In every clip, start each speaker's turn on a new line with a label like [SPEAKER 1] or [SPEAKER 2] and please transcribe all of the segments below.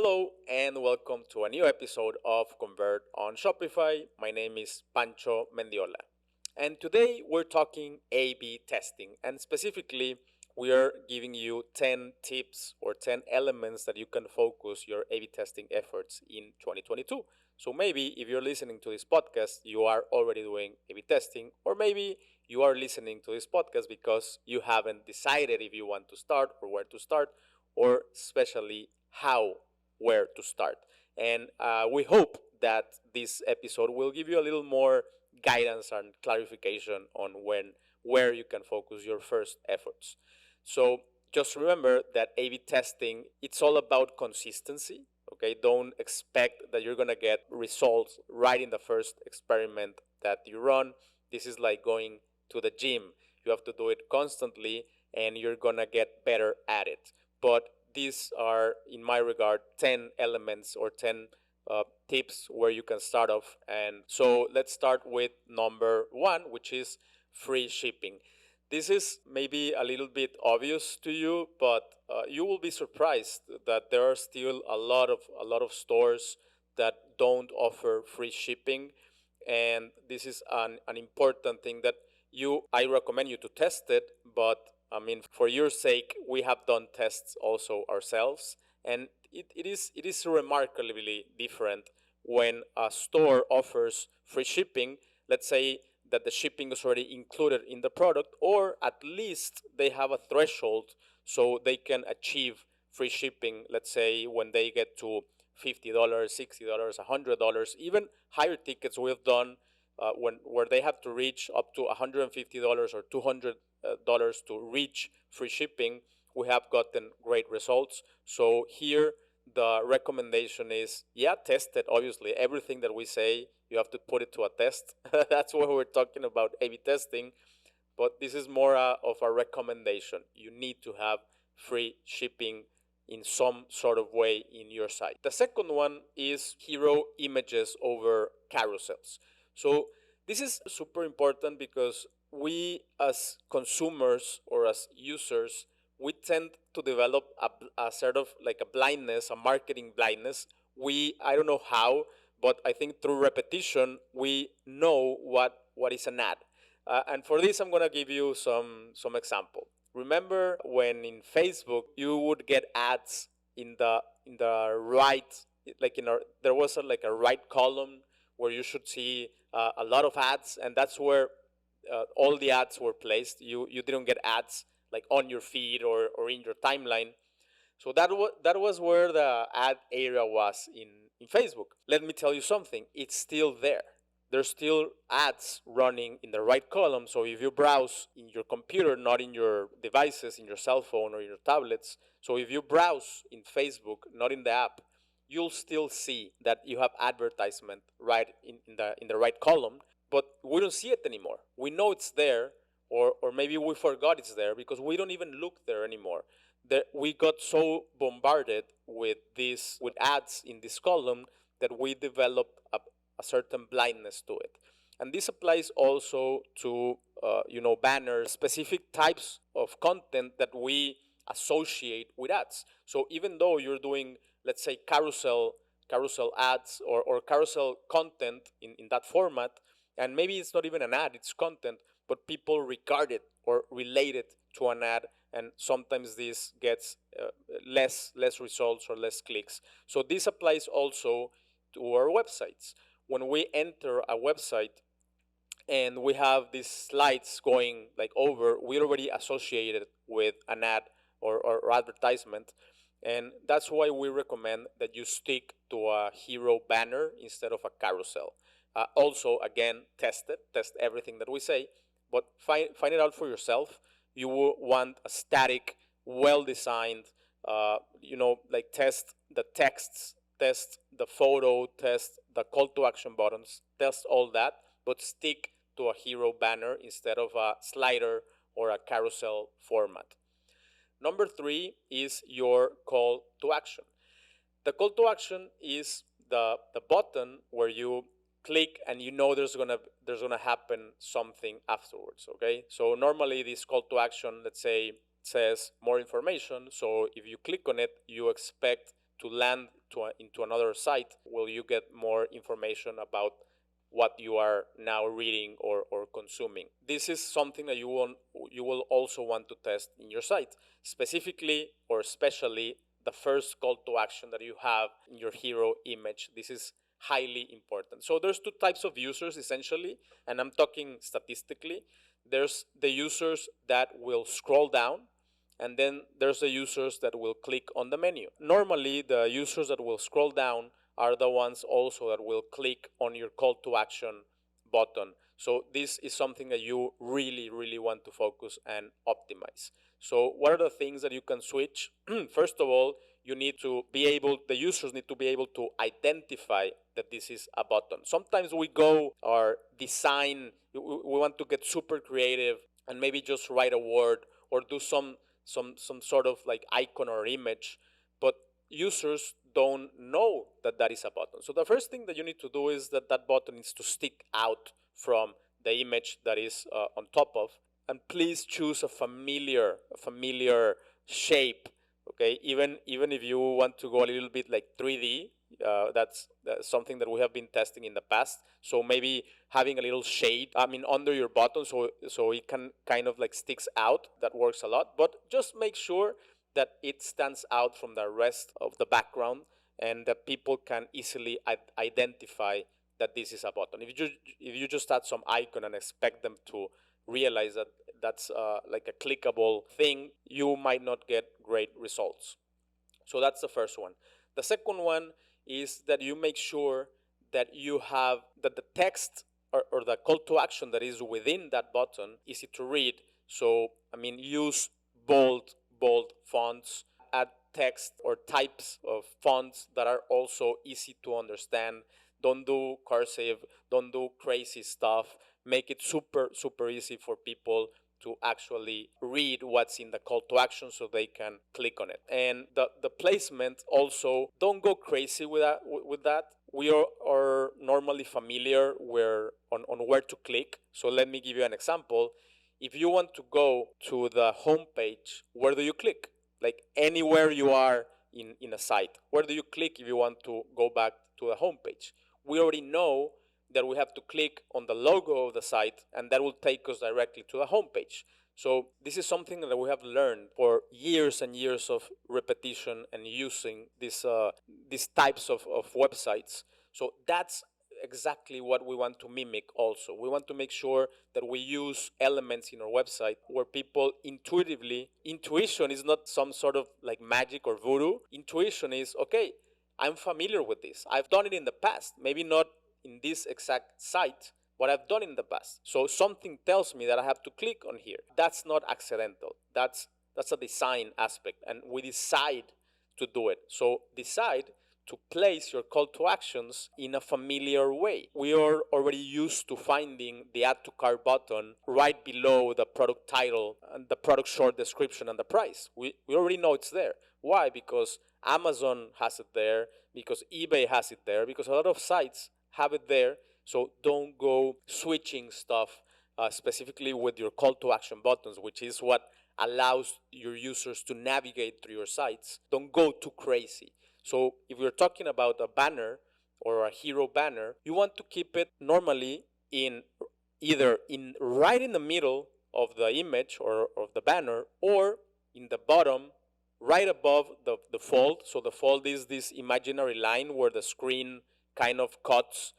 [SPEAKER 1] Hello and welcome to a new episode of Convert on Shopify. My name is Pancho Mendiola. And today we're talking A/B testing, and specifically we are giving you 10 tips or 10 elements that you can focus your A/B testing efforts in 2022. So maybe if you're listening to this podcast, you are already doing A/B testing, or maybe you are listening to this podcast because you haven't decided if you want to start or where to start, or especially where to start. And we hope that this episode will give you a little more guidance and clarification on where you can focus your first efforts. So just remember that A/B testing, it's all about consistency. Okay, don't expect that you're gonna get results right in the first experiment that you run. This is like going to the gym. You have to do it constantly and you're gonna get better at it. But these are, in my regard, 10 elements or 10 tips where you can start off. And so let's start with number one, which is free shipping. This is maybe a little bit obvious to you, but you will be surprised that there are still a lot of stores that don't offer free shipping. And this is an important thing that I recommend you to test it, but I mean, for your sake, we have done tests also ourselves, and it is remarkably different when a store offers free shipping. Let's say that the shipping is already included in the product, or at least they have a threshold so they can achieve free shipping. Let's say when they get to $50, $60, $100, even higher tickets we've done where they have to reach up to $150 or $200 to reach free shipping. We have gotten great results. So here the recommendation is, test it. Obviously, everything that we say, you have to put it to a test. That's why we're talking about A/B testing. But this is more of a recommendation. You need to have free shipping in some sort of way in your site. The second one is hero images over carousels. So this is super important because we as consumers or as users, we tend to develop a sort of like a blindness, a marketing blindness. I don't know how, but I think through repetition, we know what is an ad. And for this, I'm gonna give you some example. Remember when in Facebook you would get ads in the right, like there was like a right column where you should see a lot of ads, and that's where all the ads were placed. You didn't get ads like on your feed or in your timeline. So that was where the ad area was in Facebook. Let me tell you something. It's still there. There's still ads running in the right column. So if you browse in your computer, not in your devices, in your cell phone or your tablets, so if you browse in Facebook, not in the app, you'll still see that you have advertisement right in the right column, but we don't see it anymore. We know it's there, or maybe we forgot it's there because we don't even look there anymore. We got so bombarded with ads in this column that we developed a certain blindness to it. And this applies also to banners, specific types of content that we associate with ads. So even though you're doing, let's say, carousel ads or carousel content in that format, and maybe it's not even an ad, it's content, but people regard it or relate it to an ad, and sometimes this gets less results or less clicks. So this applies also to our websites. When we enter a website and we have these slides going like over, we already associate it with an ad or advertisement. And that's why we recommend that you stick to a hero banner instead of a carousel. Also, again, test everything that we say, but find it out for yourself. You will want a static, well-designed, like test the texts, test the photo, test the call to action buttons, test all that, but stick to a hero banner instead of a slider or a carousel format. Number 3 is your call to action. The call to action is the button where you click and there's gonna happen something afterwards. Okay, so normally this call to action, let's say, says more information. So if you click on it, you expect to land into another site where you get more information about what you are now reading or consuming. This is something that you will also want to test in your site, specifically or especially the first call to action that you have in your hero image. This is highly important. So there's two types of users essentially, and I'm talking statistically. There's the users that will scroll down, and then there's the users that will click on the menu. Normally, the users that will scroll down are the ones also that will click on your call to action button. So this is something that you really, really want to focus and optimize. So what are the things that you can switch? First of all, the users need to be able to identify that this is a button. Sometimes we go our design, we want to get super creative and maybe just write a word or do some sort of like icon or image, but users don't know that that is a button. So the first thing that you need to do is that that button needs to stick out from the image that is on top of, and please choose a familiar shape. Okay, even if you want to go a little bit like 3D, that's something that we have been testing in the past. So maybe having a little shade, under your button, so it can kind of like sticks out. That works a lot. But just make sure that it stands out from the rest of the background, and that people can easily identify that this is a button. If you just add some icon and expect them to realize that that's like a clickable thing, you might not get great results. So that's the first one. The second one is that you make sure that you have that the text or the call to action that is within that button easy to read. So use bold fonts, add text or types of fonts that are also easy to understand. Don't do cursive, don't do crazy stuff. Make it super easy for people to actually read what's in the call to action so they can click on it. And the placement also, don't go crazy with that. We are normally familiar on where to click. So let me give you an example. If you want to go to the home page, where do you click? Like anywhere you are in a site, where do you click if you want to go back to the home page? We already know that we have to click on the logo of the site, and that will take us directly to the home page. So this is something that we have learned for years and years of repetition and using these types of websites. So that's exactly what we want to mimic also. We want to make sure that we use elements in our website where people intuition is not some sort of like magic or voodoo. Intuition is, okay, I'm familiar with this. I've done it in the past. Maybe not in this exact site, but I've done it in the past. So something tells me that I have to click on here. That's not accidental. That's a design aspect, and we decide to do it. So decide to place your call to actions in a familiar way. We are already used to finding the add to cart button right below the product title and the product short description and the price. We already know it's there. Why? Because Amazon has it there, because eBay has it there, because a lot of sites have it there. So don't go switching stuff, specifically with your call to action buttons, which is what allows your users to navigate through your sites. Don't go too crazy. So if we're talking about a banner or a hero banner, you want to keep it normally in either right in the middle of the image or of the banner, or in the bottom right above the fold. So the fold is this imaginary line where the screen kind of cuts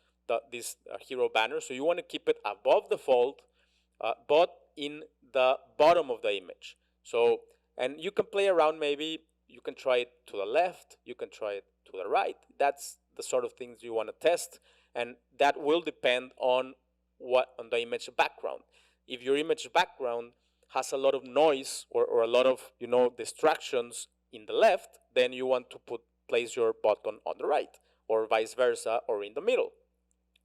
[SPEAKER 1] this hero banner. So you want to keep it above the fold, but in the bottom of the image. So, and you can play around. Maybe you can try it to the left, you can try it to the right. That's the sort of things you want to test, and that will depend on the image background. If your image background has a lot of noise or a lot of distractions in the left, then you want to place your button on the right, or vice versa, or in the middle.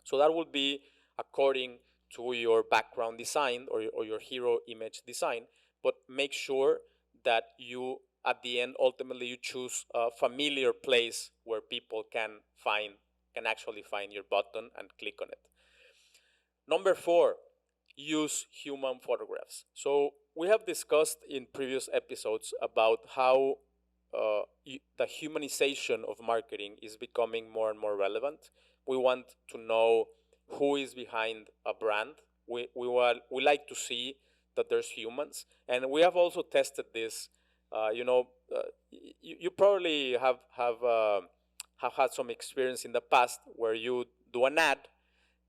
[SPEAKER 1] So that would be according to your background design or your hero image design. But make sure that you, at the end, ultimately you choose a familiar place where people can actually find your button and click on it. Number 4, use human photographs. So we have discussed in previous episodes about how the humanization of marketing is becoming more and more relevant. We want to know who is behind a brand. We like to see that there's humans, and we have also tested this. You probably have had some experience in the past where you do an ad,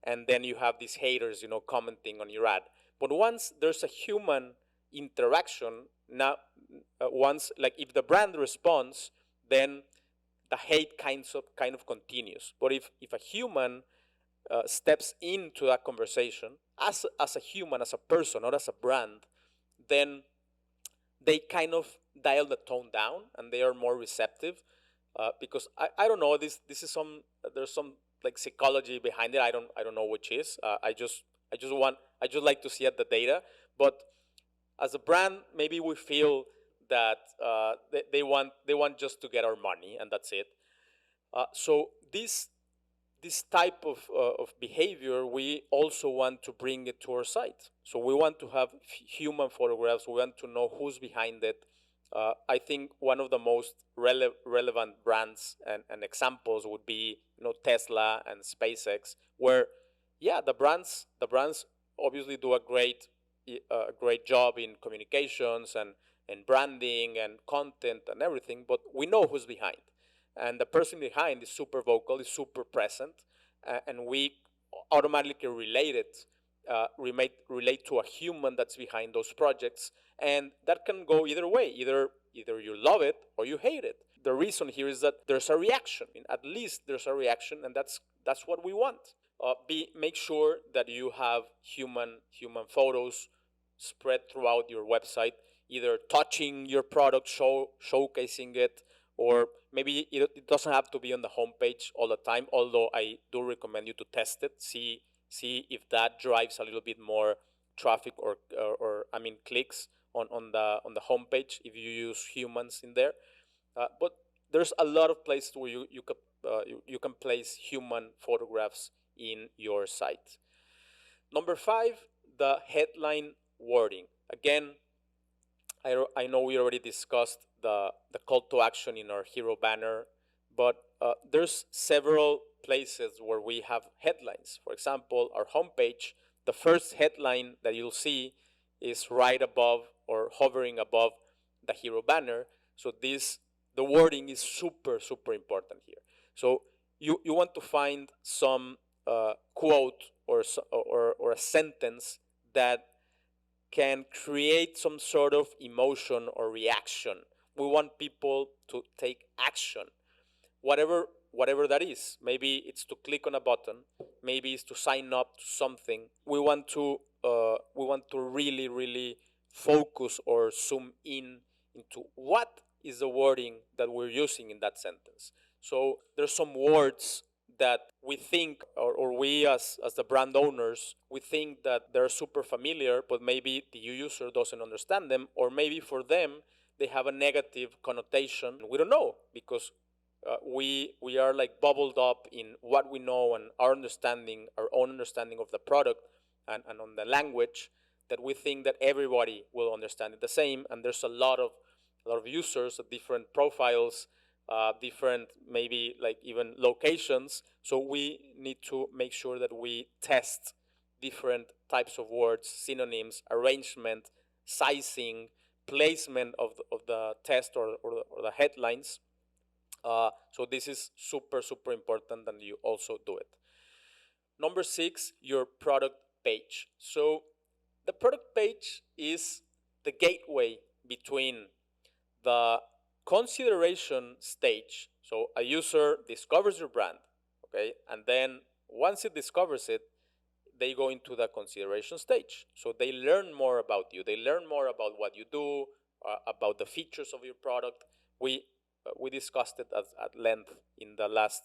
[SPEAKER 1] and then you have these haters, commenting on your ad. But once there's a human interaction, now once, like, if the brand responds, then the hate kind of continues. But if a human steps into that conversation as a human, as a person, not as a brand, then they kind of dial the tone down and they are more receptive. Because I don't know, this is there's some like psychology behind it. I don't know which is. I just like to see at the data. But as a brand, maybe we feel that they want just to get our money, and that's it. So this type of behavior, we also want to bring it to our site. So we want to have human photographs. We want to know who's behind it. I think one of the most relevant brands and examples would be, Tesla and SpaceX, where, yeah, the brands obviously do a great job in communications and branding and content and everything, but we know who's behind, and the person behind is super vocal, is super present, and we automatically relate to a human that's behind those projects, and that can go either way. Either you love it or you hate it. The reason here is that there's a reaction. At least there's a reaction, and that's what we want. Make sure that you have human photos spread throughout your website, either touching your product, showcasing it, or maybe it doesn't have to be on the homepage all the time. Although I do recommend you to test it, see if that drives a little bit more traffic or I mean clicks on the homepage if you use humans in there. But there's a lot of places where you can place human photographs in your site. Number 5, the headline wording. Again, I know we already discussed the call to action in our hero banner, but there's several places where we have headlines. For example, our homepage, the first headline that you'll see is right above or hovering above the hero banner. So the wording is super, super important here. So you want to find some quote or a sentence that can create some sort of emotion or reaction. We want people to take action, whatever that is. Maybe it's to click on a button, maybe it's to sign up to something. We want to really, really focus or zoom in into what is the wording that we're using in that sentence. So there's some words that we think, or we as the brand owners, we think that they're super familiar, but maybe the user doesn't understand them, or maybe for them they have a negative connotation. We don't know, because we are like bubbled up in what we know and our own understanding of the product and on the language, that we think that everybody will understand it the same. And there's a lot of users of different profiles, different, maybe like even locations. So we need to make sure that we test different types of words, synonyms, arrangement, sizing, placement of the test or the headlines. So this is super, super important, and you also do it. Number 6, your product page. So the product page is the gateway between the consideration stage. So a user discovers your brand, okay, and then once it discovers it, they go into the consideration stage. So they learn more about you. They learn more about what you do, about the features of your product. We discussed it at length in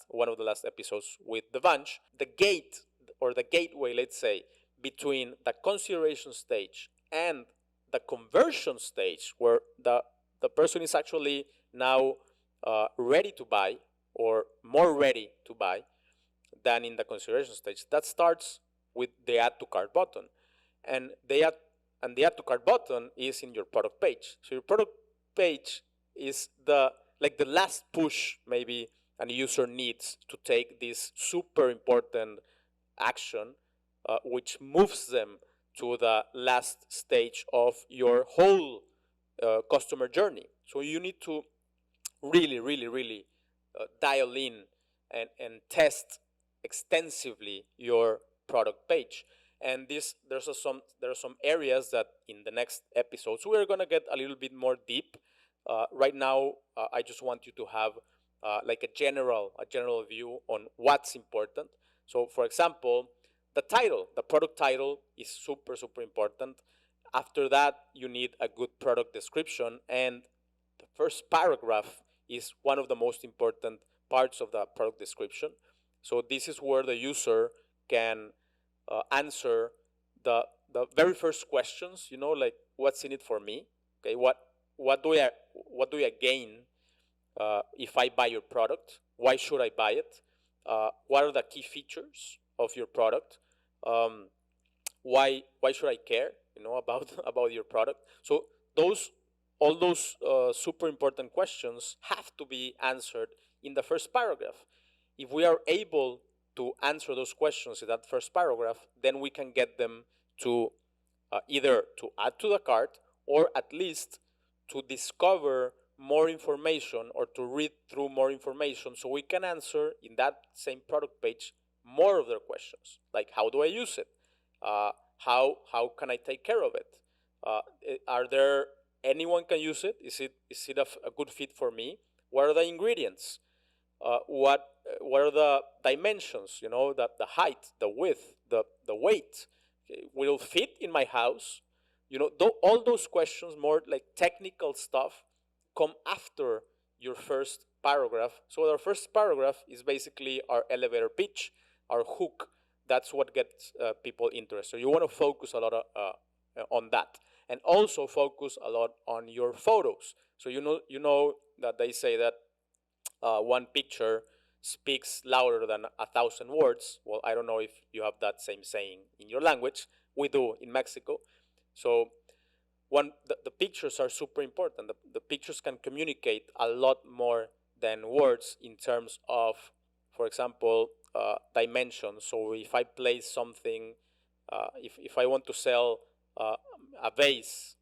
[SPEAKER 1] one of the last episodes with Devansh. The gate, or the gateway, let's say, between the consideration stage and the conversion stage, where the person is actually now ready to buy, or more ready to buy than in the consideration stage, that starts with the add to cart button. And the add to cart button is in your product page. So your product page is the like the last push maybe a user needs to take this super important action, which moves them to the last stage of your whole customer journey. So you need to really, really, really dial in and test extensively your product page. And this there are some areas that in the next episodes we're gonna get a little bit more deep. Right now, I just want you to have like a general view on what's important. So, for example, the product title is super super important. After that, you need a good product description, and the first paragraph is one of the most important parts of the product description. So this is where the user can answer the very first questions. You know, like what's in it for me? Okay, what do I gain if I buy your product? Why should I buy it? What are the key features of your product? Um, why should I care? You know about about your product. So those all those super important questions have to be answered in the first paragraph. If we are able to answer those questions in that first paragraph, then we can get them to either to add to the cart or at least to discover more information or to read through more information so we can answer in that same product page more of their questions, like how do I use it, how can I take care of it, uh, are there anyone can use it, is it a good fit for me, what are the ingredients, what are the dimensions, you know, the height, the width, the weight, will fit in my house, you know, all those questions, more like technical stuff, come after your first paragraph. So our first paragraph is basically our elevator pitch, our hook. That's what gets people interested. So you want to focus a lot on that, and also focus a lot on your photos. So you know that they say that one picture speaks louder than 1,000 words. Well, I don't know if you have that same saying in your language. We do in Mexico. So the pictures are super important. The pictures can communicate a lot more than words in terms of, for example, dimensions. So if I place something, if I want to sell uh, a vase,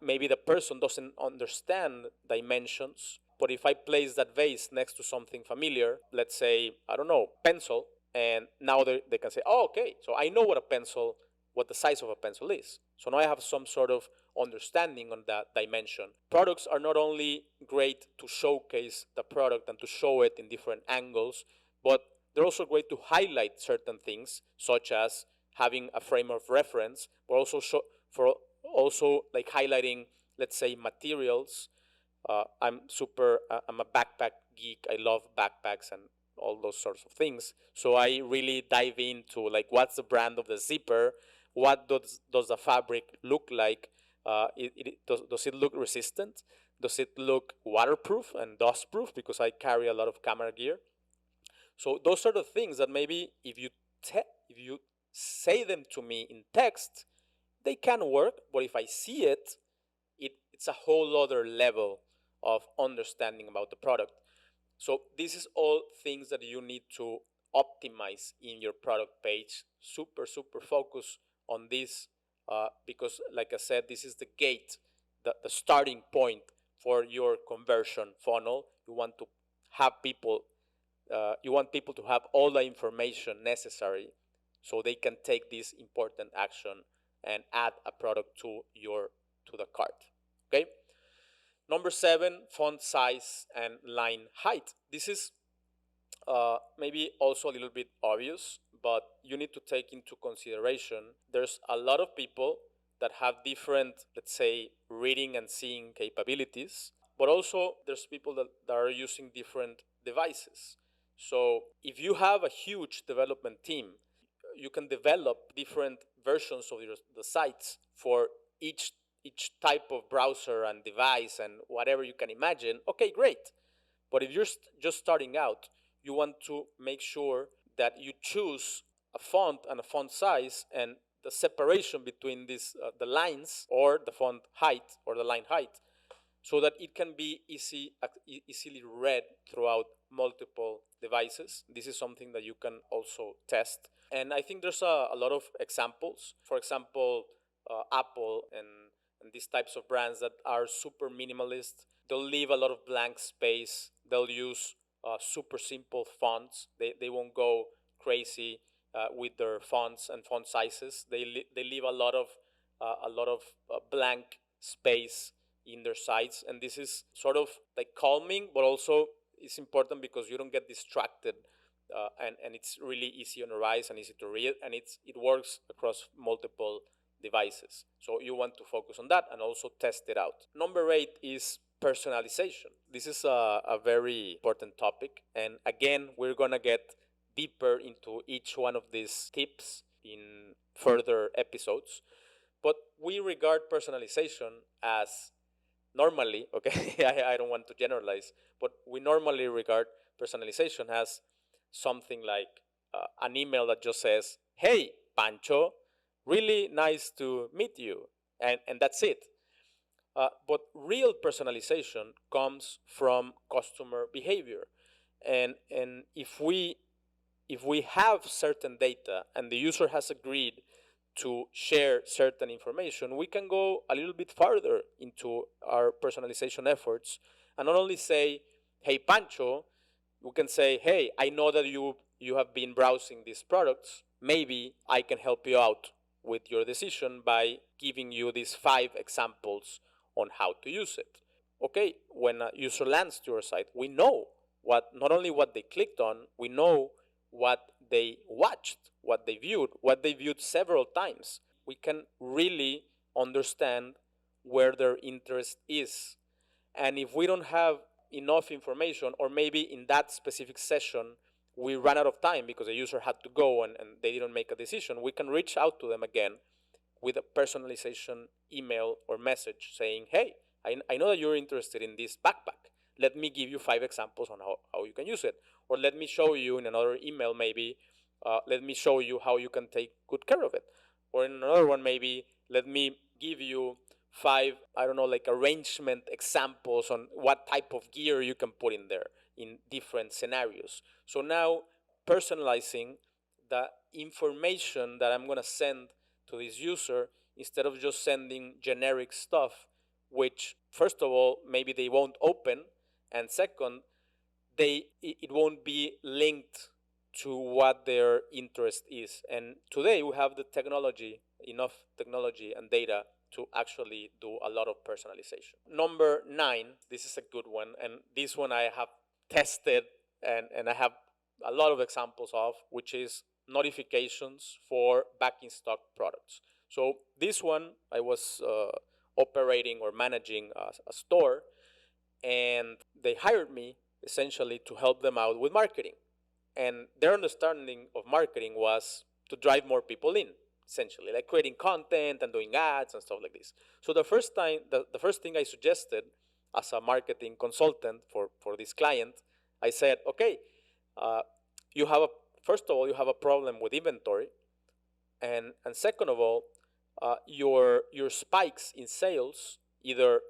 [SPEAKER 1] maybe the person doesn't understand dimensions, but if I place that vase next to something familiar, let's say, I don't know, pencil, and now they can say, oh, okay, so I know what the size of a pencil is. So now I have some sort of understanding on that dimension. Products are not only great to showcase the product and to show it in different angles, but they're also great to highlight certain things, such as having a frame of reference, but also for also like highlighting, let's say, materials. I'm a backpack geek. I love backpacks and all those sorts of things. So I really dive into like what's the brand of the zipper, what does the fabric look like, does it look resistant, does it look waterproof and dustproof, because I carry a lot of camera gear. So those are the things that maybe if you say them to me in text, they can work, but if I see it, it's a whole other level of understanding about the product. So this is all things that you need to optimize in your product page. Super, super focus on this, because, like I said, this is the gate, the starting point for your conversion funnel. You want people to have all the information necessary so they can take this important action and add a product to the cart. Okay. Number 7, font size and line height. This is maybe also a little bit obvious, but you need to take into consideration there's a lot of people that have different, let's say, reading and seeing capabilities, but also there's people that are using different devices. So if you have a huge development team, you can develop different versions of the sites for each type of browser and device and whatever you can imagine. Okay, great. But if you're just starting out, you want to make sure that you choose a font and a font size, and the separation between these the lines, or the font height or the line height, so that it can be easily read throughout multiple devices. This is something that you can also test. And I think there's a lot of examples. For example, Apple and these types of brands that are super minimalist. They'll leave a lot of blank space. They'll use super simple fonts. They won't go crazy with their fonts and font sizes. They leave a lot of blank space in their sites, and this is sort of like calming, but also it's important because you don't get distracted, and it's really easy on your eyes and easy to read, and it works across multiple devices. So you want to focus on that and also test it out. Number 8 is personalization. This is a very important topic, and again, we're gonna get deeper into each one of these tips in further episodes. But we regard personalization as normally, okay, I don't want to generalize, but we normally regard personalization as something like an email that just says, "Hey, Pancho, really nice to meet you," and that's it. But real personalization comes from customer behavior, and if we have certain data and the user has agreed to share certain information, we can go a little bit farther into our personalization efforts and not only say, "Hey, Pancho," we can say, "Hey, I know that you have been browsing these products. Maybe I can help you out with your decision by giving you these 5 examples on how to use it." Okay, when a user lands to your site, we know not only what they clicked on, we know what they watched, what they viewed several times. We can really understand where their interest is. And if we don't have enough information, or maybe in that specific session we ran out of time because the user had to go and they didn't make a decision, we can reach out to them again with a personalization email or message saying, "Hey, I know that you're interested in this backpack. Let me give you 5 examples on how you can use it." Or let me show you in another email, maybe, let me show you how you can take good care of it. Or in another one, maybe, let me give you 5, I don't know, like arrangement examples on what type of gear you can put in there in different scenarios. So now personalizing the information that I'm going to send to this user, instead of just sending generic stuff, which, first of all, maybe they won't open, and second, it won't be linked to what their interest is. And today we have enough technology and data to actually do a lot of personalization. Number 9, this is a good one, and this one I have tested and I have a lot of examples of, which is notifications for back in stock products. So this one, I was operating or managing a store, and they hired me essentially to help them out with marketing. And their understanding of marketing was to drive more people in, essentially, like creating content and doing ads and stuff like this. So the first thing I suggested as a marketing consultant for this client, I said, "Okay, uh, you have a first of all, you have a problem with inventory, and second of all, your spikes in sales, either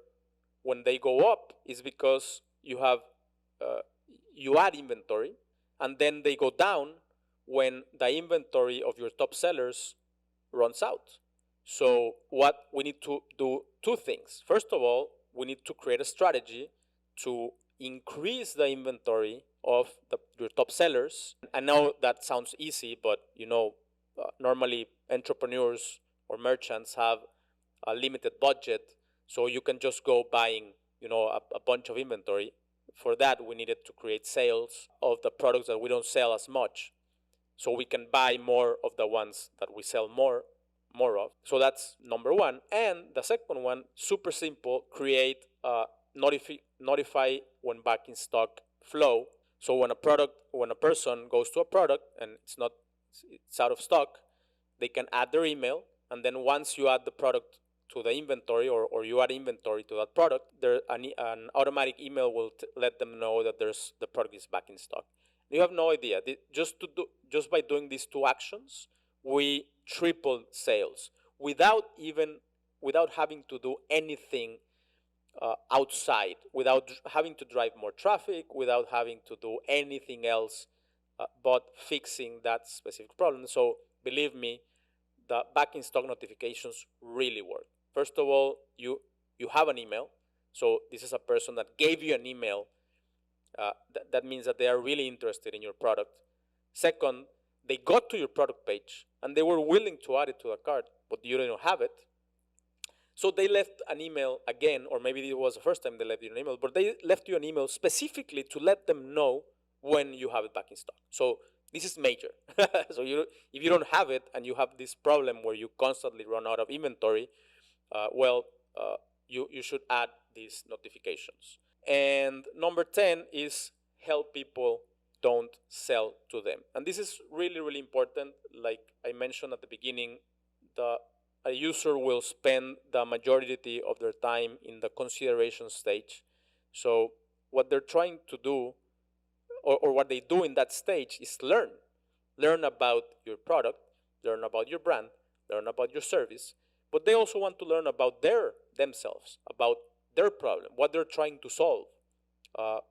[SPEAKER 1] when they go up is because you add inventory, and then they go down when the inventory of your top sellers runs out. So what we need to do, 2 things. First of all, we need to create a strategy to increase the inventory of your top sellers. I know that sounds easy, but normally entrepreneurs or merchants have a limited budget, so you can just go buying a bunch of inventory. For that, we needed to create sales of the products that we don't sell as much, so we can buy more of the ones that we sell more of. So that's number 1. And the second one, super simple, create a notify when back in stock flow. So when a person goes to a product and it's out of stock, they can add their email, and then once you add the product to the inventory, or you add inventory to that product, an automatic email will let them know that the product is back in stock. You have no idea. Just by doing these 2 actions, we tripled sales without having to do anything outside without having to drive more traffic, without having to do anything else but fixing that specific problem. So believe me, the back in stock notifications really work. First of all, you have an email. So this is a person that gave you an email. That means that they are really interested in your product. Second, they got to your product page and they were willing to add it to the cart, but you don't have it. So they left an email again, or maybe it was the first time they left you an email, but they left you an email specifically to let them know when you have it back in stock. So this is major. So if you don't have it and you have this problem where you constantly run out of inventory, well, you should add these notifications. And number 10 is help people, don't sell to them. And this is really, really important. Like I mentioned at the beginning, a user will spend the majority of their time in the consideration stage. So what they're trying to do, or what they do in that stage, is learn about your product, learn about your brand, learn about your service, but they also want to learn about themselves, about their problem, what they're trying to solve.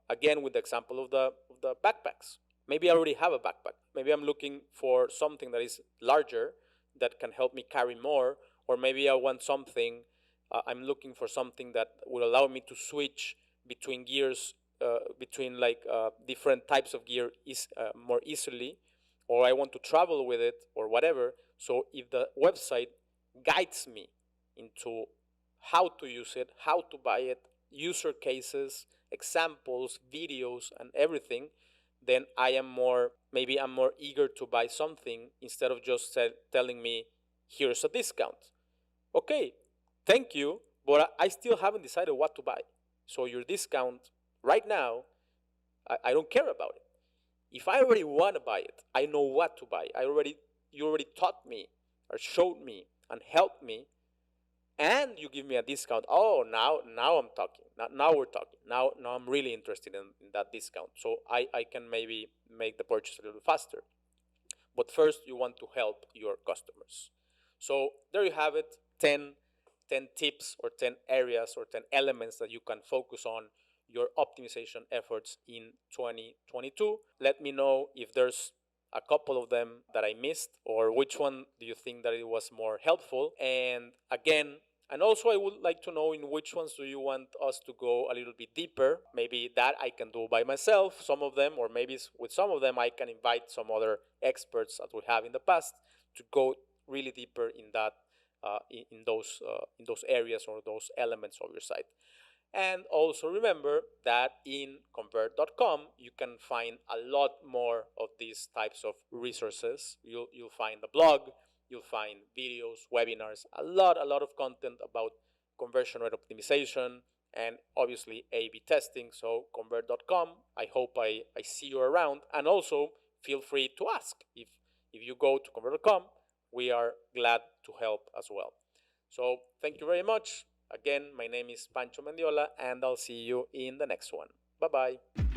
[SPEAKER 1] Again, with the example of the backpacks. Maybe I already have a backpack. Maybe I'm looking for something that is larger, that can help me carry more, or maybe I want something. I'm looking for something that will allow me to switch between gears, between different types of gear more easily, or I want to travel with it, or whatever. So if the website guides me into how to use it, how to buy it, user cases, examples, videos, and everything, then I'm more eager to buy something instead of just telling me, here's a discount. Okay, thank you, but I still haven't decided what to buy. So your discount right now, I don't care about it. If I already want to buy it, I know what to buy. You already taught me or showed me and helped me, and you give me a discount. Oh, now I'm talking. Now we're talking. Now I'm really interested in that discount. So I can maybe make the purchase a little faster. But first, you want to help your customers. So there you have it, 10 tips or 10 areas or 10 elements that you can focus on your optimization efforts in 2022. Let me know if there's a couple of them that I missed, or which one do you think that it was more helpful. And again, and also I would like to know in which ones do you want us to go a little bit deeper. Maybe that I can do by myself, some of them, or maybe with some of them I can invite some other experts that we have in the past to go really deeper in that, in those areas or those elements of your site. And also remember that in Convert.com you can find a lot more of these types of resources. You'll find the blog, you'll find videos, webinars, a lot of content about conversion rate optimization and obviously A/B testing. So Convert.com, I hope I see you around. And also feel free to ask. If you go to Convert.com, we are glad to help as well. So thank you very much. Again, my name is Pancho Mendiola, and I'll see you in the next one. Bye-bye.